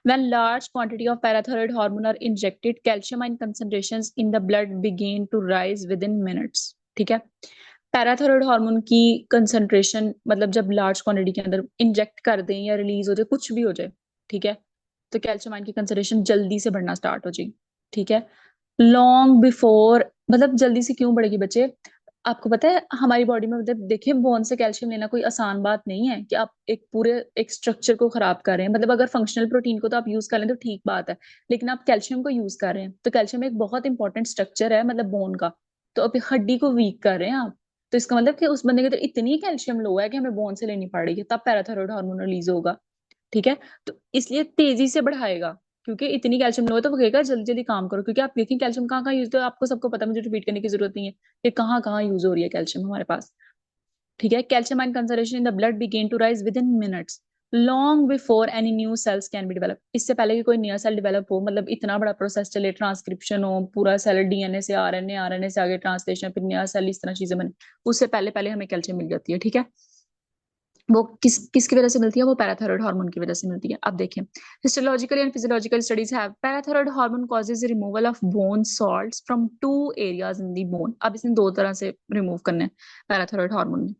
When large quantity of parathyroid hormone are injected, calcium ion concentrations in the blood begin to rise within minutes, ठीक है। पैराथायरॉइड हार्मोन की कंसंट्रेशन मतलब जब लार्ज क्वांटिटी के अंदर इंजेक्ट कर दें या रिलीज हो जाए, कुछ भी हो जाए, ठीक है, तो कैल्शियम आयन की कंसंट्रेशन जल्दी से बढ़ना स्टार्ट हो जाएगी, ठीक है। लॉन्ग बिफोर, मतलब जल्दी से क्यों बढ़ेगी बच्चे, आपको पता है हमारी बॉडी में, मतलब देखिए बोन से कैल्शियम लेना कोई आसान बात नहीं है कि आप एक पूरे एक स्ट्रक्चर को खराब कर रहे हैं। मतलब अगर फंक्शनल प्रोटीन को तो आप यूज कर लें तो ठीक बात है, लेकिन आप कैल्शियम को यूज कर रहे हैं, तो कैल्शियम एक बहुत इंपॉर्टेंट स्ट्रक्चर है मतलब बोन का, तो अभी हड्डी को वीक कर रहे हैं आप। तो इसका मतलब कि उस बंदे के अंदर इतनी कैल्शियम लो है कि हमें बोन से लेनी पड़ेगी, तब पैराथायरॉइड हार्मोन रिलीज होगा, ठीक है। तो इसलिए तेजी से बढ़ाएगा, क्योंकि इतनी कैल्शियम लो है तो वो कहेगा जल्दी जल्दी काम करो, क्योंकि आप देखें कैल्शियम कहाँ कहाँ यूज होता है, आपको सबको पता है, मुझे रिपीट करने की जरूरत नहीं है कि कहाँ कहाँ यूज हो रही है कैल्शियम हमारे पास, ठीक है। Calcium ion concentration in the blood begin to rise within minutes long before any new cells can be develop, इससे पहले कि कोई नया सेल डेवलप हो, मतलब इतना बड़ा प्रोसेस चले, ट्रांसक्रिप्शन हो, पूरा सेल डीएनए से आरएनए, आरएनए से आगे ट्रांसलेशन, फिर नया सेल, इस तरह चीजें बने, उससे पहले पहले हमें कैल्शियम मिल जाती है, ठीक है। वो किसकी वजह से मिलती है, वो पैराथायरॉइड हार्मोन की वजह से मिलती है। अब देखें, histological and physiological studies have parathyroid hormone causes removal of bone salts from two areas in the bone. अब इसने दो तरह से रिमूव करने हैं पैराथायरॉइड हार्मोन ने।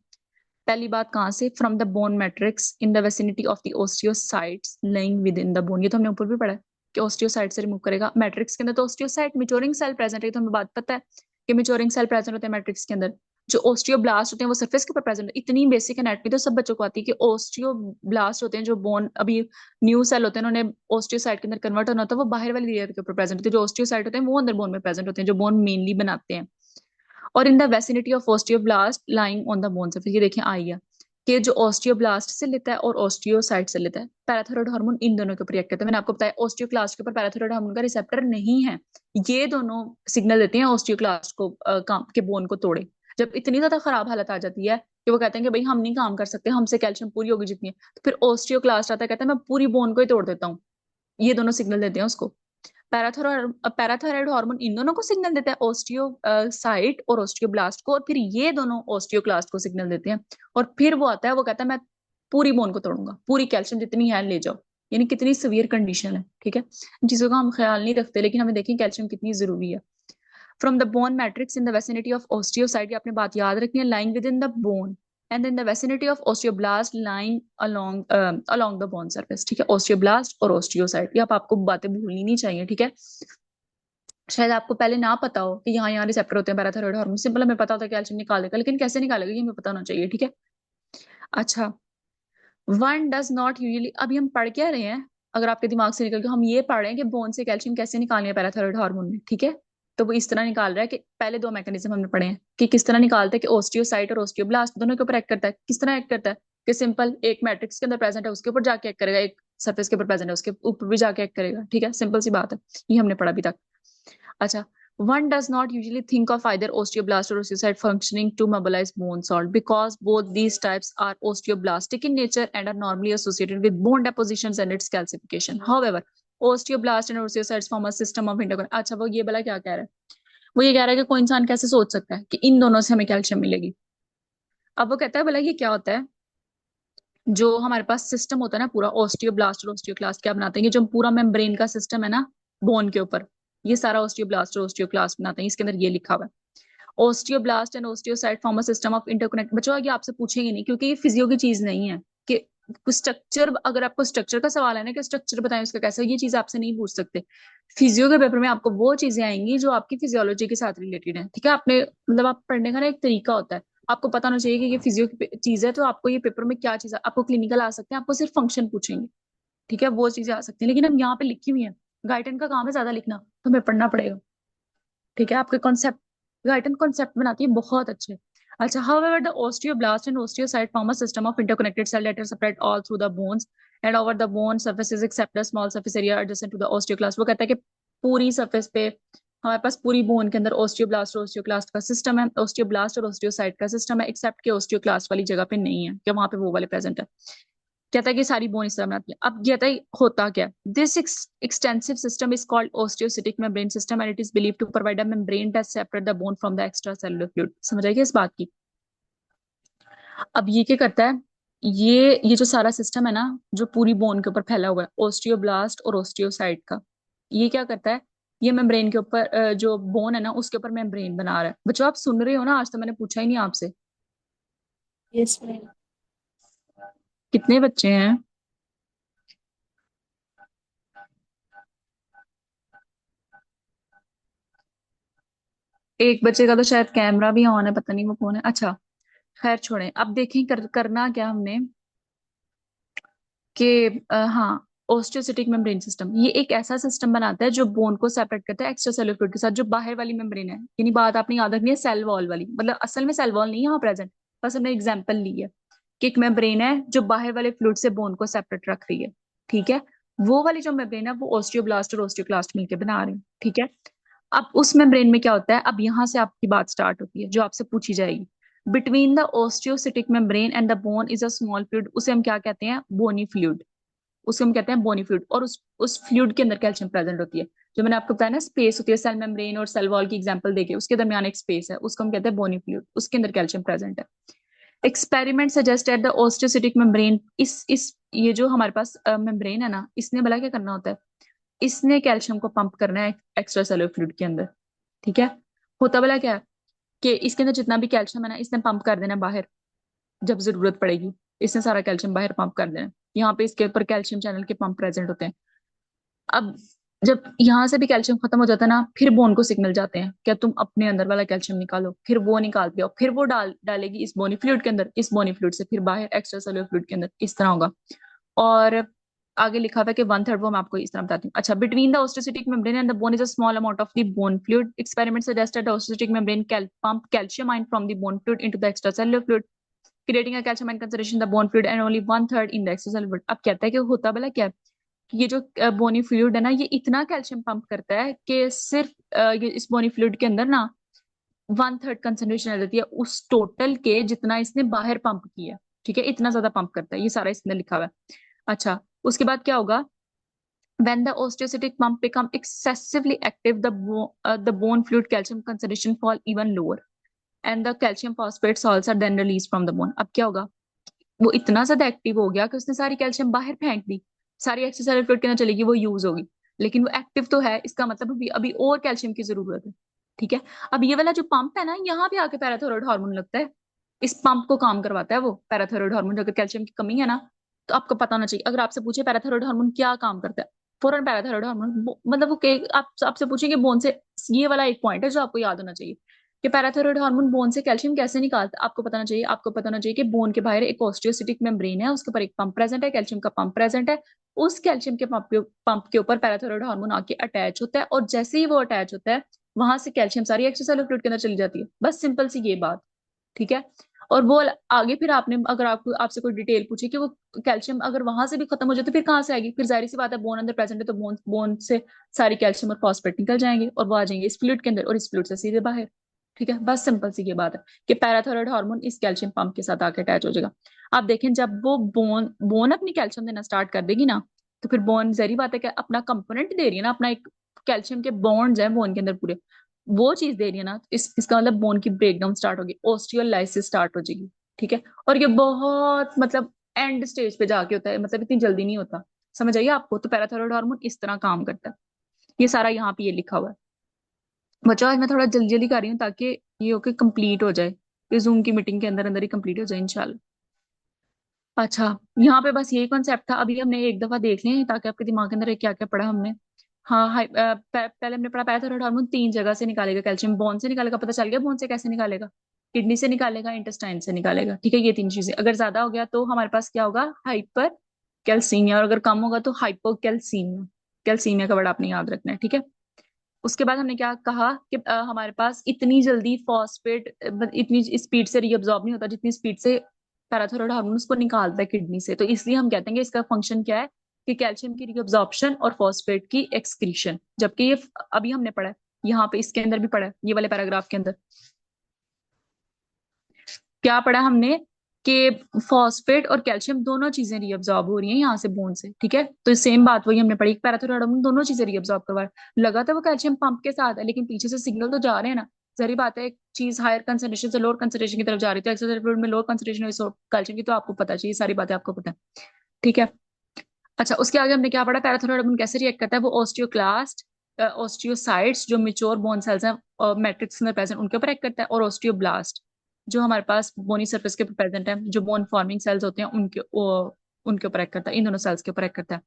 पहली बात कहाँ से, from the bone matrix in the vicinity of the osteocytes laying with in the bone, ये तो हमने ऊपर भी पढ़ा है कि ओस्टियोसाइट से रिमूव करेगा। मैट्रिक्स के अंदर तो ओस्टियोसाइट मिचोरिंग सेल प्रेजेंट है, तो हमें बात पता है कि मिचोरिंग सेल प्रेजेंट होते हैं मैट्रिक्स के अंदर। जो ओस्टियोब्लास्ट होते हैं वो सरफेस के ऊपर प्रेजेंट है। इतनी बेसिक एनाटॉमी तो सब बच्चों को आती है कि ओस्टियोब्लास्ट होते हैं जो बोन अभी न्यू सेल होते हैं, उन्होंने ओस्टियोसाइट के अंदर कन्वर्ट होना होता है, वो बाहर वाली लेयर के ऊपर प्रेजेंट होते हैं। जो ओस्टियोसाइट होते हैं वो अंदर बोन में प्रेजेंट होते हैं, जो बोन मेनली बनाते हैं। और in the vicinity of osteoblast lying on the bone surface, ये देखिए आई है कि जो ओस्टियोब्लास्ट से लेता है और ओस्टियोसाइट से लेता है, पैराथायरॉइड हार्मोन इन दोनों के ऊपर रिएक्ट करता है। मैंने आपको बताया ओस्टियोक्लास्ट के ऊपर पैराथायरॉइड हार्मोन का रिसेप्टर नहीं है, ये दोनों सिग्नल देते हैं ओस्टियोक्लास्ट को काम के बोन को तोड़े। जब इतनी ज्यादा खराब हालत आ जाती है कि वो कहते हैं कि भाई हम नहीं काम कर सकते, हमसे कैल्शियम पूरी होगी जितनी है, तो फिर ओस्टियोक्लास्ट आता है, कहता है मैं पूरी बोन को ही तोड़ देता हूँ। ये दोनों सिग्नल देते हैं उसको। पैराथायरॉइड हार्मोन इन दोनों को सिग्नल देता है, ओस्टियोसाइट और ओस्टियोब्लास्ट को, और फिर ये दोनों ओस्टियोक्लास्ट को सिग्नल देते हैं। और फिर वो आता है, वो कहता है मैं पूरी बोन को तोड़ूंगा, पूरी कैल्शियम जितनी है ले जाओ। यानी कितनी सीवियर कंडीशन है, ठीक है, जिसका हम ख्याल नहीं रखते, लेकिन हमें देखें कैल्शियम कितनी जरूरी है। From the bone matrix in the vicinity of osteocyte, आपने बात याद रखनी है, lying with in the bone and in the vicinity of osteoblast lying along the bone surface, ठीक है। ओस्टियोब्लास्ट और ओस्टियोसाइट, ये आप आपको बातें भूलनी नहीं चाहिए, ठीक है। शायद आपको पहले ना पता हो कि यहाँ यहाँ रिसेप्टर होते हैं पैराथायरॉइड हार्मोन, सिंपल हमें पता होता है कैल्शियम निकालेगा, लेकिन कैसे निकालेगा ये हमें पता होना चाहिए, ठीक है। अच्छा, वन डज नॉट यूजली, अभी हम पढ़ क्या रहे हैं, अगर आपके दिमाग से निकल के हम ये पढ़ रहे हैं कि बोन से कैल्शियम कैसे निकालनी है पैराथायरॉइड हार्मोन में, ठीक है। तो वो इस तरह निकाल रहा है कि पहले दो मैकेनिज्म हमने पढ़े हैं कि किस तरह निकालते हैं, कि ओस्टियोसाइट और ओस्टियोब्लास्ट दोनों के ऊपर एक्ट करता है। किस तरह एक्ट करता है, कि सिंपल एक मैट्रिक्स के अंदर प्रेजेंट है उसके ऊपर जाके एक्ट करेगा, एक सरफेस के ऊपर प्रेजेंट है उसके ऊपर भी जाके एक्ट करेगा, ठीक है, सिंपल सी बात है, ये हमने पढ़ा अभी तक। अच्छा, one does not usually think of either osteoblast or osteocyte functioning to mobilize bone salt because both these types are osteoblastic in nature and are normally associated with bone depositions and its calcification. However, osteoblast and osteocytes form a system of interconnection. अच्छा, वो ये भला क्या कह रहा है, वो ये कह रहा है कि कोई इंसान कैसे सोच सकता है कि इन दोनों से हमें कैल्शियम मिलेगी। अब वो कहता है भला ये क्या होता है, जो हमारे पास सिस्टम होता है ना पूरा, ओस्टियोब्लास्ट और ओस्टियोक्लास्ट क्या बनाते हैं, ये जो पूरा मेम्ब्रेन का सिस्टम है ना बोन के ऊपर, ये सारा ओस्टियोब्लास्ट और ओस्टियोक्लास्ट बनाते हैं, इसके अंदर ये लिखा हुआ है। Osteoblast and osteocyte form a system of interconnect. बच्चों ये आपसे पूछेंगे नहीं क्योंकि ये फिजियो की चीज नहीं है कि स्ट्रक्चर, अगर आपको स्ट्रक्चर का सवाल है ना कि स्ट्रक्चर बताएं उसका कैसा, ये चीज आपसे नहीं पूछ सकते। फिजियो के पेपर में आपको वो चीजें आएंगी जो आपकी फिजियोलॉजी के साथ रिलेटेड है, ठीक है। आपने मतलब आप पढ़ने का ना एक तरीका होता है, आपको पता होना चाहिए कि ये फिजियो की चीज है, तो आपको ये पेपर में क्या चीज है, आपको क्लिनिकल आ सकते हैं, आपको सिर्फ फंक्शन पूछेंगे, ठीक है, वो चीजें आ सकती हैं, लेकिन हम यहाँ पे लिखी हुई है। गाइडेंस का काम है ज्यादा लिखना, तो हमें पढ़ना पड़ेगा, ठीक है, आपके कॉन्सेप्ट गाइटन कॉन्सेप्ट बनाती है बहुत अच्छे। अच्छा, however the osteoblast and osteocyte form a system of interconnected cell that are separate all through the bones and over the bone surfaces except a small surface area adjacent to the osteoclast। वो कहता है कि पूरी surface पे हमारे पास पूरी bone के अंदर ओस्टियोब्लास्ट और ओस्टियोक्लास्ट का सिस्टम है, ओस्टियोब्लास्ट और ओस्टियोसाइट का सिस्टम है, एक्सेप्ट के ओस्टियोक्लास्ट वाली जगह पे नहीं है, कि वहां पे वो वाले प्रेजेंट है। कहता है कि सारी बोन इस तरह बनाती है। अब कहता है होता क्या, this extensive system is called osteocytic membrane system and it is believe to provide a membrane that separate the bone from the extra cellular fluid. समझ आएगी इस बात की। अब ये क्या करता है, ये जो सारा सिस्टम है ना, जो पूरी बोन के ऊपर फैला हुआ है ओस्टियोब्लास्ट और ओस्टियोसाइट का, ये क्या करता है, ये मेम्ब्रेन के ऊपर जो बोन है ना उसके ऊपर मेम्ब्रेन बना रहा है। बच्चों आप सुन रहे हो ना, आज तो मैंने पूछा ही नहीं आपसे। Yes ma'am. कितने बच्चे हैं? एक बच्चे का तो शायद कैमरा भी ऑन है, पता नहीं वो कौन है। अच्छा, खैर छोड़ें। अब देखें करना क्या हमने कि हाँ, ओस्टियोसिटिक मेम्ब्रेन सिस्टम ये एक ऐसा सिस्टम बनाता है जो बोन को सेपरेट करता है एक्स्ट्रा सेलुलर फ्लूइड के साथ। जो बाहर वाली मेम्ब्रेन है, यानी बात आपने याद रखनी है सेल वॉल वाली, मतलब असल में सेल वॉल नहीं है यहाँ प्रेजेंट, बस हमने एग्जांपल ली है कि एक मेम्ब्रेन है जो बाहर वाले फ्लूइड से बोन को सेपरेट रख रही है। ठीक है, वो वाली जो मेम्ब्रेन है वो ओस्टियोब्लास्ट और ओस्टियोक्लास्ट मिलकर बना रहे हैं। ठीक है, अब उस मेम्ब्रेन में क्या होता है, अब यहाँ से आपकी बात स्टार्ट होती है जो आपसे पूछी जाएगी। Between the osteocytic membrane and the bone is a small fluid, उसे हम क्या कहते हैं, बोनी फ्लूइड। उसे हम कहते हैं बोनी फ्लूइड, और उस फ्लूइड के अंदर कैल्शियम प्रेजेंट होती है। जो मैंने आपको बताया ना, स्पेस होती है सेल मेम्ब्रेन और सेल वॉल की एग्जांपल देके, उसके दरमियान एक स्पेस है, उसको हम कहते हैं बोनी फ्लूइड, उसके अंदर कैल्शियम प्रेजेंट है। Experiment suggest at the osteocytic membrane, इस ये जो हमारे पास मेम्ब्रेन है ना, इसने भला क्या करना होता है, इसने कैल्शियम को पंप करना है एक्स्ट्रा सेलुलर फ्लूइड के अंदर। ठीक है, होता भला क्या है कि इसके अंदर जितना भी कैल्शियम है ना, इसने पंप कर देना बाहर जब जरूरत पड़ेगी। इसने सारा कैल्शियम बाहर पंप कर देना है। यहाँ पे इसके ऊपर कैल्शियम चैनल के पंप प्रेजेंट होते हैं। अब जब यहाँ से भी कैल्शियम खत्म हो जाता है ना, फिर बोन को सिग्नल जाते हैं क्या तुम अपने अंदर वाला कैल्शियम निकालो, फिर वो निकालती हो, फिर वो डालेगी इस बोनी फ्लूइड के अंदर, इस बोनी फ्लूइड से फिर बाहर एक्स्ट्रा सेलुलर फ्लूइड के अंदर, इस तरह होगा। और आगे लिखा हुआ है कि वन थर्ड, वो मैं आपको इस तरह बताती हूँ। अच्छा, between the osteocytic membrane and the bone is a small amount of the bone fluid, experiment suggested the osteocytic membrane pump calcium ion from the bone fluid into the extra cellular fluid, creating a calcium ion concentration in the bone fluid and only one third in the extra cellular fluid. अब कहता है कि होता भला क्या है, ये जो बोनी फ्लूइड है ना, ये इतना कैल्शियम पंप करता है कि सिर्फ ये इस बोनी फ्लूइड के अंदर ना वन थर्ड कंसेंट्रेशन आ जाती है उस टोटल के जितना इसने बाहर पंप किया। ठीक है, इतना ज्यादा पंप करता है, ये सारा इसने लिखा हुआ है। अच्छा, उसके बाद क्या होगा, when the osteocytic pump become excessively active, the bone fluid calcium concentration fall even lower and the calcium phosphate salts are then released from the bone। अब क्या होगा, वो इतना ज्यादा एक्टिव हो गया कि उसने सारी कैल्शियम बाहर फेंक दी, सारी एक्स्ट्रा फ्लूइड के अंदर चलेगी, वो यूज होगी, लेकिन वो एक्टिव तो है, इसका मतलब अभी अभी और कैल्शियम की जरूरत है। ठीक है, अब ये वाला जो पंप है ना, यहाँ पे आके पैराथायरॉयड हार्मोन लगता है, इस पंप को काम करवाता है वो पैराथायरॉयड हार्मोन। अगर कैल्शियम की कमी है ना, तो आपको पता होना चाहिए, अगर आपसे पूछे पैराथायरॉयड हार्मोन क्या काम करता है, फौरन पैराथायरॉयड हार्मोन मतलब वो आप आपसे पूछेंगे बोन से, ये वाला एक पॉइंट है जो आपको याद होना चाहिए कि पैराथायरॉयड हार्मोन बोन से कैल्शियम कैसे निकालता है। आपको पता होना चाहिए, आपको पता होना चाहिए कि बोन के बाहर एक ओस्टियोसिटिक मेम्ब्रेन है, उसके ऊपर एक पंप प्रेजेंट है, कैल्शियम का पंप प्रेजेंट है। उस कैल्शियम के पंप के ऊपर पैराथायरॉयड हार्मोन आके अटैच होता है, और जैसे ही वो अटैच होता है, वहां से कैल्शियम सारी एक्स्ट्रासेलुलर फ्लूइड के अंदर चली जाती है। बस सिंपल सी ये बात। ठीक है, और वो आगे फिर आपने अगर आपको आपसे कोई डिटेल पूछे कि वो कैल्शियम अगर वहां से भी खत्म हो जाए तो फिर कहाँ से आएगी, फिर जाहिर सी बात है बोन अंदर प्रेजेंट है, तो बोन से सारी कैल्शियम और फॉस्फेट निकल जाएंगे और वो आ जाएंगे इस फ्लूइड के अंदर, और इस फ्लूइड से सीधे बाहर। ठीक है, बस सिंपल सी ये बात है कि पैराथायरॉयड हार्मोन इस कैल्शियम पंप के साथ आके अटैच हो जाएगा। आप देखें, जब वो बोन बोन अपनी कैल्शियम देना स्टार्ट कर देगी ना, तो फिर बोन जहरी बात है कि अपना कंपोनेंट दे रही है ना, अपना एक कैल्शियम के बॉन्ड्स हैं बोन के अंदर पूरे, वो चीज दे रही है ना, तो इसका मतलब बोन की ब्रेकडाउन स्टार्ट होगी, ओस्टियोलाइसिस स्टार्ट हो जाएगी। ठीक है, और ये बहुत मतलब एंड स्टेज पे जाके होता है, मतलब इतनी जल्दी नहीं होता। समझ आइए आपको, तो पैराथायरॉयड हार्मोन इस तरह काम करता है। ये सारा यहाँ पे ये लिखा हुआ है। बच्चों आज मैं थोड़ा जल्दी जल्दी कर रही हूँ ताकि ये होके कंप्लीट हो जाए, ये जूम की मीटिंग के अंदर अंदर ही कंप्लीट हो जाए इंशाल्लाह। अच्छा, यहाँ पे बस यही कॉन्सेप्ट था, अभी हमने एक दफा देख लें ताकि आपके दिमाग के अंदर क्या क्या पढ़ा हमने। हाँ, पहले हमने पढ़ा पैराथायरॉयड हार्मोन तीन जगह से निकालेगा कैल्शियम, बोन से निकालेगा, पता चल गया बोन से कैसे निकालेगा, किडनी से निकालेगा, इंटेस्टाइन से निकालेगा। ठीक है, ये तीन चीजें, अगर ज्यादा हो गया तो हमारे पास क्या होगा, हाइपर कैल्सीमिया, और अगर कम होगा तो हाइपोकैल्सीमिया। कैल्सीमिया का वर्ड आपने याद रखना है। ठीक है, उसके बाद हमने क्या कहा कि हमारे पास इतनी जल्दी फॉस्फेट इतनी स्पीड से रीअब्सॉर्ब नहीं होता जितनी स्पीड से पैराथायरॉयड हार्मोन उसको निकालता है किडनी से। तो इसलिए हम कहते हैं कि इसका फंक्शन क्या है कि कैल्शियम की रीअब्सॉर्प्शन और फॉस्फेट की एक्सक्रीशन। जबकि ये अभी हमने पढ़ा है, यहाँ पे इसके अंदर भी पढ़ा है, ये वाले पैराग्राफ के अंदर क्या पढ़ा हमने कि फॉस्फेट और कैल्शियम दोनों चीजें रीअब्सॉर्ब हो रही हैं यहाँ से बोन से। ठीक है, तो सेम बात वही हमने पढ़ी, पैराथायरॉयड हार्मोन दोनों चीजें रीअब्सॉर्ब करवा रहा है। लगा था वो कैल्शियम पंप के साथ है, लेकिन पीछे से सिग्नल तो जा रहे हैं ना। जहरी बात है, एक चीज हायर कंसंट्रेशन से लोअर कंसंट्रेशन की तरफ जा रही थी, एक्सरसाइज फ्लूइड में लोअर कंसंट्रेशन कैल्शियम की, तो आपको पता चाहिए, सारी बातें आपको पता है। ठीक है, अच्छा उसके आगे हमने क्या पढ़ा, पैराथायरॉयड हार्मोन कैसे रिएक्ट करता है, वो ऑस्टियोक्लास्ट ऑस्टियोसाइट्स जो मिच्योर बोन सेल्स हैं मैट्रिक्स में प्रेजेंट उनके ऊपर एक्ट करता है, और ऑस्टियोब्लास्ट जो हमारे पास बोनी सरफेस के प्रेजेंट है, जो बोन फॉर्मिंग सेल्स होते हैं उनके ऊपर एक्ट करता है, इन दोनों सेल्स के ऊपर एक्ट करता है।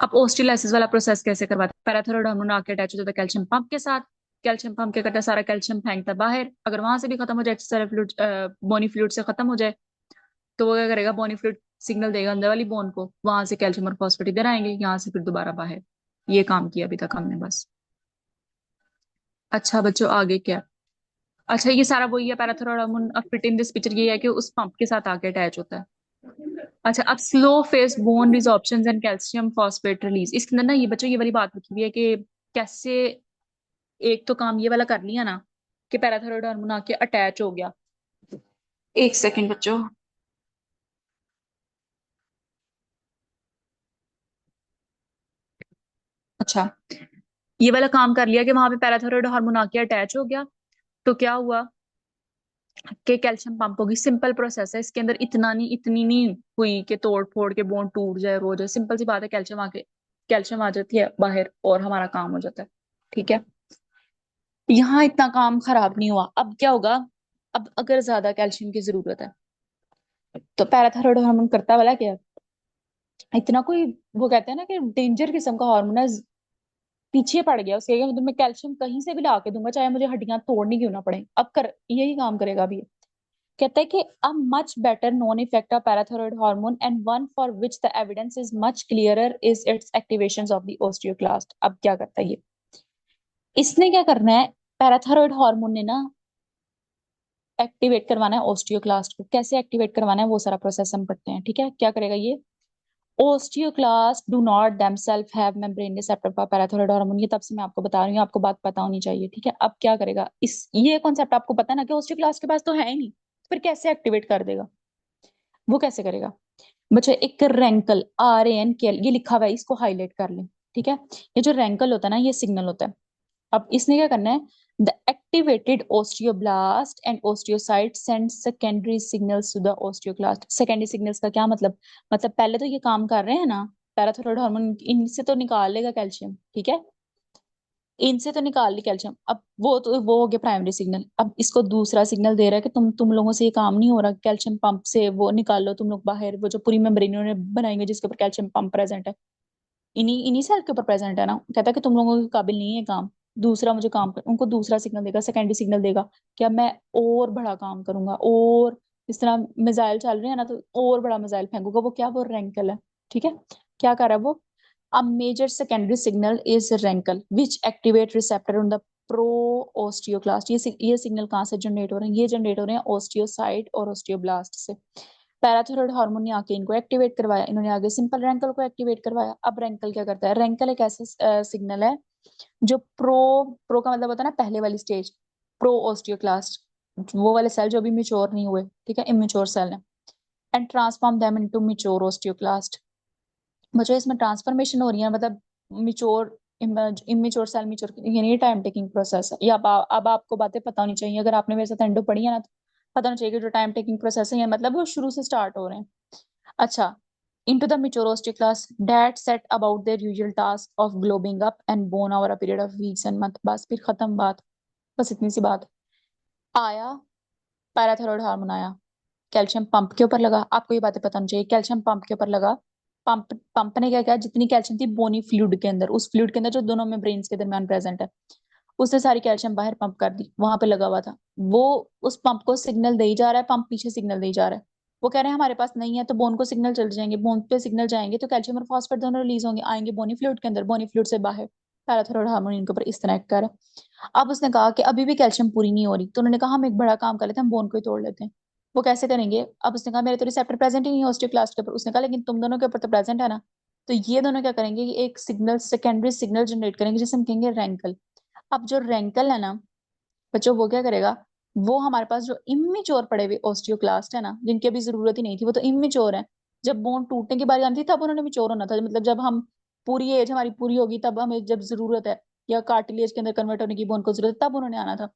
अब ऑस्टियोलाइसिस वाला प्रोसेस कैसे करवाता है, पैराथायरॉयड हार्मोन आके अटैच हो जाता है कैल्शियम पंप के साथ। कैल्शियम पंप क्या करता है, सारा कैल्शियम फेंकता है बाहर। अगर वहां से भी खत्म हो जाए, एक्स्ट्रा फ्लूइड बोनी फ्लूइड से खत्म हो जाए, तो वो क्या करेगा, बोनी फ्लूइड सिग्नल देगा अंदर वाली बोन को, वहां से कैल्शियम और फॉस्फेट इधर आएंगे, यहाँ से फिर दोबारा बाहर। ये काम किया अभी तक हमने बस। अच्छा बच्चों आगे क्या है? अच्छा ये सारा वही है पैराथायरॉयड हार्मोन। अब फिट इन दिस पिक्चर ये है कि उस पंप के साथ आके अटैच होता है। अच्छा अब slow face bone resorption and calcium phosphate release, इसके अंदर ना ये बच्चों ये वाली बात लिखी हुई है कि कैसे। एक तो काम ये वाला कर लिया ना कि पैराथायरॉयड हार्मोन आके अटैच हो गया। एक सेकंड बच्चों। अच्छा ये वाला काम कर लिया कि वहां पे पैराथायरॉयड हार्मोन आके अटैच हो गया, तो क्या हुआ कि कैल्शियम पंप होगी। सिंपल प्रोसेस है, इसके अंदर इतनी नहीं हुई कि तोड़ फोड़ के बोन टूट जाए रो जाए। सिंपल सी बात है, कैल्शियम आ जाती है बाहर और हमारा काम हो जाता है। ठीक है, यहाँ इतना काम खराब नहीं हुआ। अब क्या होगा, अब अगर ज्यादा कैल्शियम की जरूरत है तो पैराथायरॉयड हार्मोन करता वाला क्या है, इतना कोई, वो कहते हैं ना कि डेंजर किस्म का हार्मोन है, पीछे पड़ गया उसके, मतलब मैं कैल्शियम कहीं से भी ला के दूंगा चाहे मुझे हड्डियां तोड़नी क्यों ना पड़े, अब कर यही काम करेगा अभी। कहता है कि a much better known effect of parathyroid hormone and one for which the evidence is much clearer is it's activation of the osteoclast. अब क्या करता है ये, इसने क्या करना है, पैराथायरॉयड हार्मोन ने ना एक्टिवेट करवाना है ओस्टियोक्लास्ट को। कैसे एक्टिवेट करवाना है वो सारा प्रोसेस हम पढ़ते हैं। ठीक है, क्या करेगा ये, osteoclast do not themself have membrane receptor for parathyroid hormone. ये तब से मैं आपको बता रही हूँ, आपको बात पता होनी चाहिए। ठीक है, अब क्या करेगा, इस ये कॉन्सेप्ट आपको पता है ना कि ओस्टियोक्लास्ट के पास तो है ही नहीं, फिर कैसे एक्टिवेट कर देगा, वो कैसे करेगा। बच्चा एक रैंकल RANKL ये लिखा हुआ है, इसको हाईलाइट कर लें। ठीक है, ये जो रैंकल होता है ना ये सिग्नल होता है। अब इसने क्या करना है, the activated osteoblast and osteocyte send secondary signals to the osteoclast. Secondary signals का क्या मतलब, मतलब पहले तो ये काम कर रहे हैं ना पैराथायरॉयड हार्मोन, इनसे तो निकाल लेगा कैल्शियम। ठीक है, इनसे तो निकाल ली कैल्शियम, अब वो हो गया प्राइमरी सिग्नल। अब इसको दूसरा सिग्नल दे रहा है कि तुम लोगों से ये काम नहीं हो रहा, कैल्शियम पंप से वो निकाल लो तुम लोग बाहर, वो जो पूरी मेम्ब्रेन इन्होंने बनाएंगे जिसके ऊपर कैल्शियम पंप प्रेजेंट है, इन्हीं इन्हीं सेल के ऊपर प्रेजेंट है ना। कहता है कि तुम लोगों के काबिल नहीं है काम, दूसरा मुझे काम कर, उनको दूसरा सिग्नल देगा, सेकेंडरी सिग्नल देगा क्या, मैं और बड़ा काम करूंगा, और इस तरह मिसाइल चल रहे हैं ना तो और बड़ा मिसाइल फेंकूंगा, वो क्या, वो रैंकल है। ठीक है, क्या कर रहा है वो, a major secondary signal is rankle which activate receptor on the pro osteoclast। ये सिग्नल कहाँ से जनरेट हो रहे हैं, ये जनरेट हो रहे हैं ओस्टियोसाइट और ओस्टियोब्लास्ट से। पैराथायरॉयड हार्मोन ने आके इनको एक्टिवेट करवाया, इन्होंने आगे सिंपल रैंकल को एक्टिवेट करवाया। अब रैंकल क्या करता है, रैंकल एक ऐसा सिग्नल है जो प्रो प्रो का मतलब होता है ना पहले वाली स्टेज, प्रो ओस्टियोक्लास्ट, वो वाले सेल जो अभी मिच्योर नहीं हुए, ठीक है, इमेच्योर सेल है, and transform them into mature osteoclast. मुझे इसमें ट्रांसफॉर्मेशन हो रही है, मतलब मिच्योर इमेच्योर सेल मिच्योर, यानी टाइम टेकिंग प्रोसेस है। ये अब आपको बातें पता होनी चाहिए, अगर आपने मेरे साथ एंडो पढ़ी है ना तो पता होना चाहिए कि जो टाइम टेकिंग प्रोसेस है मतलब वो शुरू से स्टार्ट हो रहे हैं। अच्छा, into the mature osteoclast that set about their usual task of globing up and bone over a period of weeks and months। बस फिर खत्म बात, बस इतनी सी बात। आया पैराथायरॉयड हार्मोन आया, कैल्शियम पंप के ऊपर लगा, आपको ये बातें पता होनी चाहिए, कैल्शियम पंप के ऊपर लगा। पंप पंप ने क्या किया, जितनी कैल्शियम थी बोनी फ्लूइड के अंदर, उस फ्लूइड के अंदर जो दोनों में ब्रेन्स के दरमियान प्रेजेंट है, उसने सारी कैल्शियम बाहर पंप कर दी, वहां पे लगा हुआ था वो। उस पंप को सिग्नल दे ही जा रहा है, पंप पीछे सिग्नल दे ही जा रहा है। वो कह रहे हैं हमारे पास नहीं है, तो बोन को सिग्नल चल जाएंगे, बोन पे सिग्नल जाएंगे तो कैल्शियम और फॉस्फेट दोनों रिलीज होंगे, आएंगे बोनी फ्लूइड के अंदर, बोनी फ्लूइड से बाहर। पैराथायरॉयड हार्मोन इनके ऊपर इस तरह एक्ट कर रहा है। अब उसने कहा कि अभी भी कैल्शियम पूरी नहीं हो रही, तो उन्होंने कहा हम एक बड़ा काम कर लेते हैं, हम बोन को ही तोड़ लेते हैं। वो कैसे करेंगे? अब उसने कहा मेरे तो रिसेप्टर प्रेजेंट ही नहीं है ऑस्टियोक्लास्ट के ऊपर। उसने कहा लेकिन तुम दोनों के ऊपर तो प्रेजेंट है ना। तो ये दोनों क्या करेंगे कि एक सिग्नल, सेकेंडरी सिग्नल जनरेट करेंगे जिसे हम कहेंगे रैंकल। अब जो रैंकल है ना बच्चों, वो क्या करेगा, वो हमारे पास जो इमेच्योर पड़े हुए ऑस्टियोक्लास्ट है ना, जिनकी अभी जरूरत ही नहीं थी, वो तो इमेच्योर है। जब बोन टूटने की बारी आती थी तब उन्होंने मेच्योर होना था, मतलब जब हम पूरी एज हमारी पूरी होगी तब हमें जब जरूरत है या कार्टिलेज के अंदर कन्वर्ट होने की बोन को जरूरत है तब उन्होंने आना था।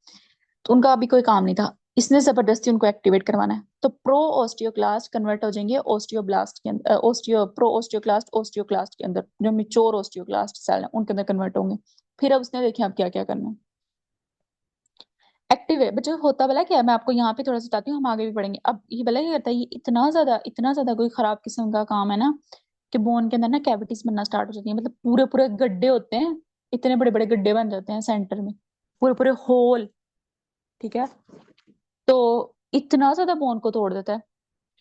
तो उनका अभी कोई काम नहीं था, इसने जबरदस्ती उनको एक्टिवेट करवाना है। तो प्रो ऑस्टियोक्लास्ट कन्वर्ट हो जाएंगे ओस्टियोब्लास्ट के अंदर, प्रो ऑस्टियोक्लास्ट ओस्टियोक्लास्ट के अंदर, जो मेच्योर ऑस्टियोक्लास्ट सेल है उनके अंदर कन्वर्ट होंगे। फिर अब उसने देखें अब क्या क्या करना है। एक्टिव है बच्चों, होता भला क्या है मैं आपको यहाँ पे थोड़ा सा बताती हूँ, हम आगे भी पढ़ेंगे। अब ये भला क्या करता है, ये इतना ज्यादा कोई खराब किस्म का काम है ना कि बोन के अंदर ना कैविटीज बनना स्टार्ट हो जाती है, मतलब पूरे पूरे गड्ढे होते हैं, इतने बड़े बड़े गड्ढे बन जाते हैं सेंटर में, पूरे पूरे होल। ठीक है, तो इतना ज्यादा बोन को तोड़ देता है।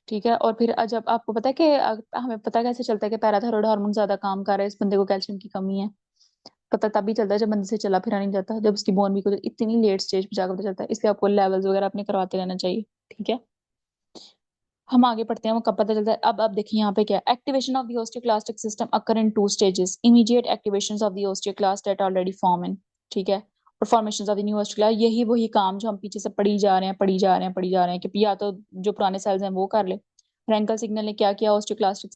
ठीक है, और फिर जब आपको पता है कि हमें पता कैसे चलता है कि पैराथायरॉयड हार्मोन ज्यादा काम कर रहा है, इस बंदे को कैल्शियम की कमी है, पता तभी चलता है जब बंदे से चला फिरा नहीं जाता, जब उसकी बोन भी को इतनी लेट स्टेज पे जाकर पता चलता है। इसलिए आपको लेवल्स वगैरह अपने करवाते रहना चाहिए। ठीक है, हम आगे पढ़ते हैं वो कब पता चलता है। अब देखिए यहाँ पे क्या, activation of the osteoclastic system occur in two stages, immediate activation of the osteoclast at already form in. ठीक है, और formation of the new osteoclast, यही वही काम जो हम पीछे से पढ़ी जा रहे हैं पढ़ी जा रहे हैं पढ़ी जा रहे हैं कि या तो जो पुराने सेल्स हैं वो कर ले। फ्रैंकल सिग्नल ने क्या किया, ओस्टियोक्लास्टिक